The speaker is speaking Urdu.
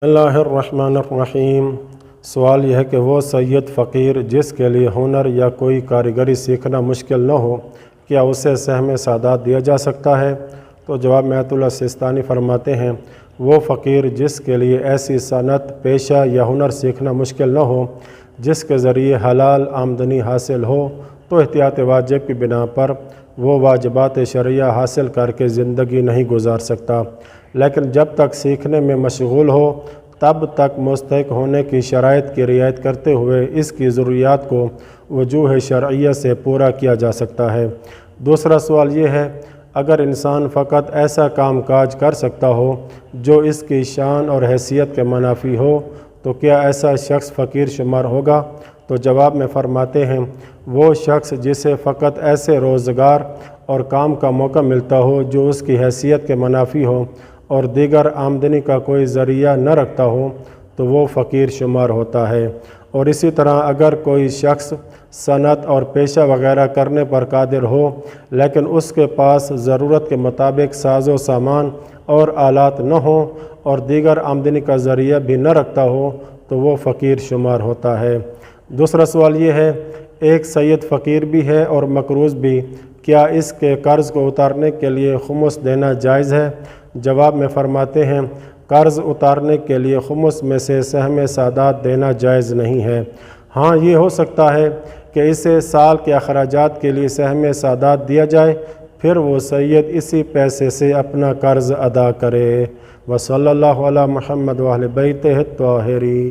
اللہ الرحمن الرحیم۔ سوال یہ ہے کہ وہ سید فقیر جس کے لیے ہنر یا کوئی کاریگری سیکھنا مشکل نہ ہو، کیا اسے سہم سعادت دیا جا سکتا ہے؟ تو جواب میں آیت اللہ سستانی فرماتے ہیں، وہ فقیر جس کے لیے ایسی صنعت، پیشہ یا ہنر سیکھنا مشکل نہ ہو جس کے ذریعے حلال آمدنی حاصل ہو، تو احتیاط واجب کی بنا پر وہ واجبات شرعیہ حاصل کر کے زندگی نہیں گزار سکتا، لیکن جب تک سیکھنے میں مشغول ہو تب تک مستحق ہونے کی شرائط کی رعایت کرتے ہوئے اس کی ضروریات کو وجوہ شرعیہ سے پورا کیا جا سکتا ہے۔ دوسرا سوال یہ ہے، اگر انسان فقط ایسا کام کاج کر سکتا ہو جو اس کی شان اور حیثیت کے منافی ہو، تو کیا ایسا شخص فقیر شمار ہوگا؟ تو جواب میں فرماتے ہیں، وہ شخص جسے فقط ایسے روزگار اور کام کا موقع ملتا ہو جو اس کی حیثیت کے منافی ہو اور دیگر آمدنی کا کوئی ذریعہ نہ رکھتا ہو، تو وہ فقیر شمار ہوتا ہے۔ اور اسی طرح اگر کوئی شخص صنعت اور پیشہ وغیرہ کرنے پر قادر ہو لیکن اس کے پاس ضرورت کے مطابق ساز و سامان اور آلات نہ ہوں اور دیگر آمدنی کا ذریعہ بھی نہ رکھتا ہو، تو وہ فقیر شمار ہوتا ہے۔ دوسرا سوال یہ ہے، ایک سید فقیر بھی ہے اور مقروض بھی، کیا اس کے قرض کو اتارنے کے لیے خمس دینا جائز ہے؟ جواب میں فرماتے ہیں، قرض اتارنے کے لیے خمس میں سے سہم سعادت دینا جائز نہیں ہے۔ ہاں، یہ ہو سکتا ہے کہ اسے سال کے اخراجات کے لیے سہم سعادت دیا جائے، پھر وہ سید اسی پیسے سے اپنا قرض ادا کرے۔ وصلی اللہ علی محمد و اہل بیتہ الطاہرین۔